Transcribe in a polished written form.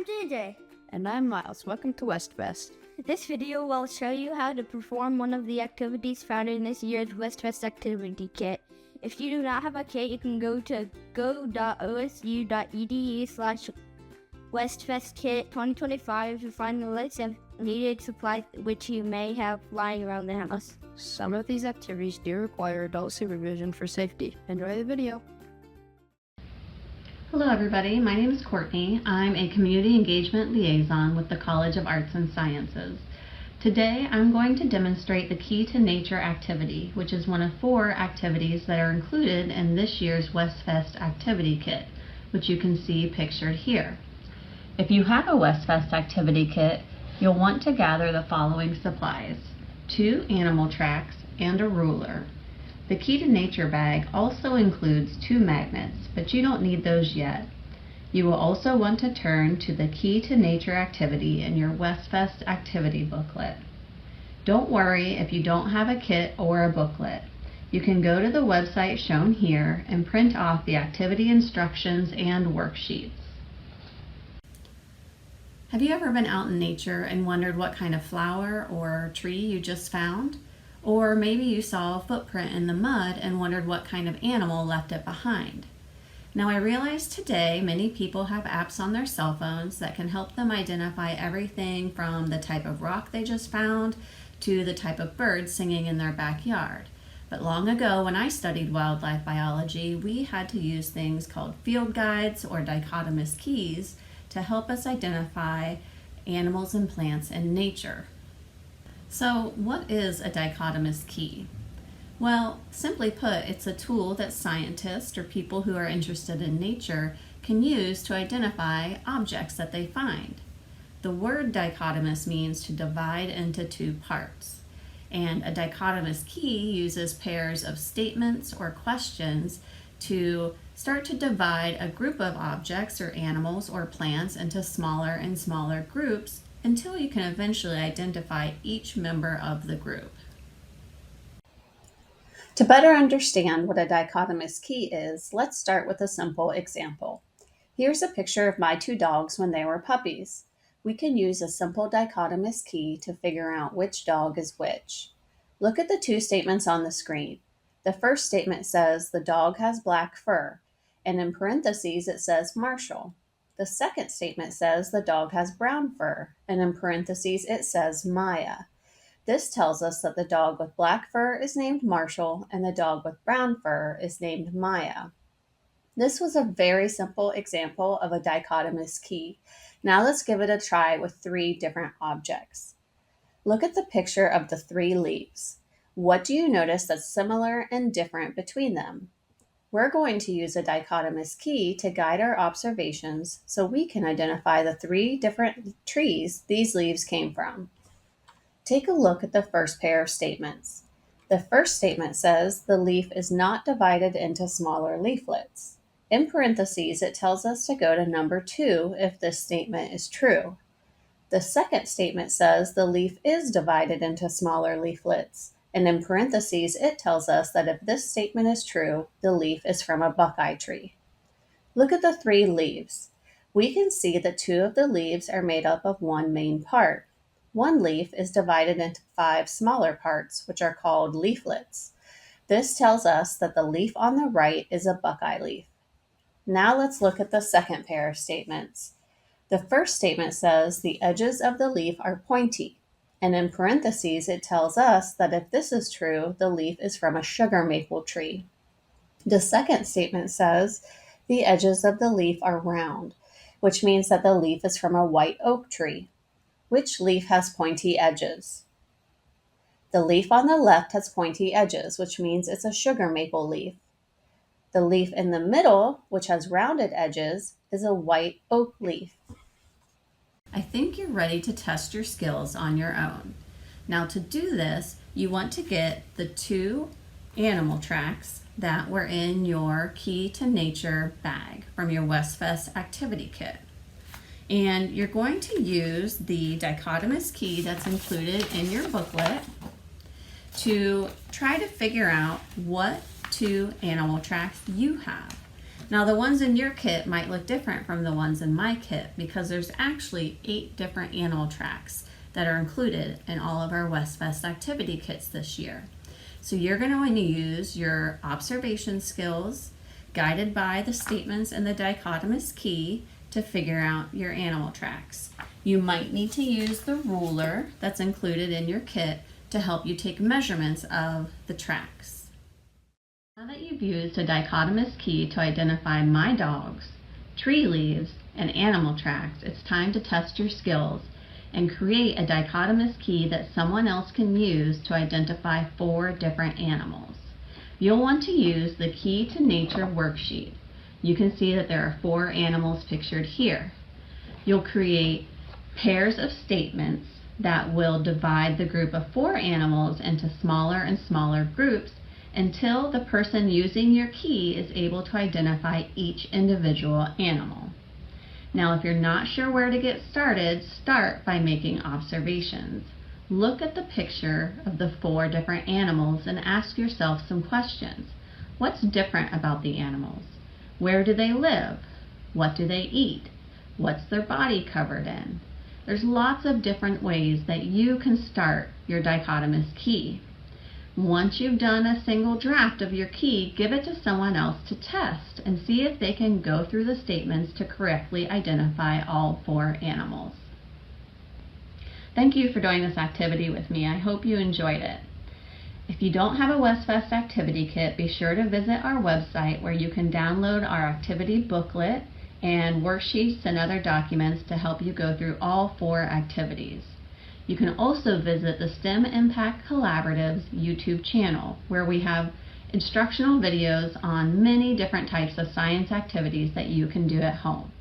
JJ. And I'm Miles. Welcome to WestFest. This video will show you how to perform one of the activities found in this year's WestFest activity kit. If you do not have a kit, you can go to go.osu.edu/WestFestKit 2025 to find the list of needed supplies which you may have lying around the house. Some of these activities do require adult supervision for safety. Enjoy the video. Hello everybody, my name is Courtney. I'm a Community Engagement Liaison with the College of Arts and Sciences. Today I'm going to demonstrate the Key to Nature activity, which is one of 4 activities that are included in this year's WestFest activity kit, which you can see pictured here. If you have a WestFest activity kit, you'll want to gather the following supplies: 2 animal tracks and a ruler. The Key to Nature bag also includes 2 magnets, but you don't need those yet. You will also want to turn to the Key to Nature activity in your WestFest activity booklet. Don't worry if you don't have a kit or a booklet. You can go to the website shown here and print off the activity instructions and worksheets. Have you ever been out in nature and wondered what kind of flower or tree you just found? Or maybe you saw a footprint in the mud and wondered what kind of animal left it behind. Now I realize today many people have apps on their cell phones that can help them identify everything from the type of rock they just found to the type of bird singing in their backyard. But long ago when I studied wildlife biology, we had to use things called field guides or dichotomous keys to help us identify animals and plants in nature. So what is a dichotomous key? Well, simply put, it's a tool that scientists or people who are interested in nature can use to identify objects that they find. The word dichotomous means to divide into 2 parts, and a dichotomous key uses pairs of statements or questions to start to divide a group of objects or animals or plants into smaller and smaller groups until you can eventually identify each member of the group. To better understand what a dichotomous key is, let's start with a simple example. Here's a picture of my 2 dogs when they were puppies. We can use a simple dichotomous key to figure out which dog is which. Look at the 2 statements on the screen. The first statement says the dog has black fur, and in parentheses it says Marshall. The second statement says the dog has brown fur, and in parentheses it says Maya. This tells us that the dog with black fur is named Marshall and the dog with brown fur is named Maya. This was a very simple example of a dichotomous key. Now let's give it a try with 3 different objects. Look at the picture of the 3 leaves. What do you notice that's similar and different between them? We're going to use a dichotomous key to guide our observations so we can identify the 3 different trees these leaves came from. Take a look at the first pair of statements. The first statement says the leaf is not divided into smaller leaflets. In parentheses, it tells us to go to number 2 if this statement is true. The second statement says the leaf is divided into smaller leaflets. And in parentheses, it tells us that if this statement is true, the leaf is from a buckeye tree. Look at the 3 leaves. We can see that 2 of the leaves are made up of 1 main part. 1 leaf is divided into 5 smaller parts, which are called leaflets. This tells us that the leaf on the right is a buckeye leaf. Now let's look at the second pair of statements. The first statement says the edges of the leaf are pointy. And in parentheses, it tells us that if this is true, the leaf is from a sugar maple tree. The second statement says the edges of the leaf are round, which means that the leaf is from a white oak tree. Which leaf has pointy edges? The leaf on the left has pointy edges, which means it's a sugar maple leaf. The leaf in the middle, which has rounded edges, is a white oak leaf. I think you're ready to test your skills on your own. Now to do this, you want to get the 2 animal tracks that were in your Key to Nature bag from your WestFest activity kit. And you're going to use the dichotomous key that's included in your booklet to try to figure out what 2 animal tracks you have. Now the ones in your kit might look different from the ones in my kit because there's actually 8 different animal tracks that are included in all of our WestFest activity kits this year. So you're going to want to use your observation skills guided by the statements in the dichotomous key to figure out your animal tracks. You might need to use the ruler that's included in your kit to help you take measurements of the tracks. Now that you've used a dichotomous key to identify my dogs, tree leaves, and animal tracks, it's time to test your skills and create a dichotomous key that someone else can use to identify 4 different animals. You'll want to use the Key to Nature worksheet. You can see that there are 4 animals pictured here. You'll create pairs of statements that will divide the group of 4 animals into smaller and smaller groups until the person using your key is able to identify each individual animal. Now, if you're not sure where to get started, start by making observations. Look at the picture of the 4 different animals and ask yourself some questions. What's different about the animals? Where do they live? What do they eat? What's their body covered in? There's lots of different ways that you can start your dichotomous key. Once you've done a single draft of your key, give it to someone else to test and see if they can go through the statements to correctly identify all 4 animals. Thank you for doing this activity with me. I hope you enjoyed it. If you don't have a WestFest activity kit, be sure to visit our website where you can download our activity booklet and worksheets and other documents to help you go through all 4 activities. You can also visit the STEM Impact Collaborative's YouTube channel, where we have instructional videos on many different types of science activities that you can do at home.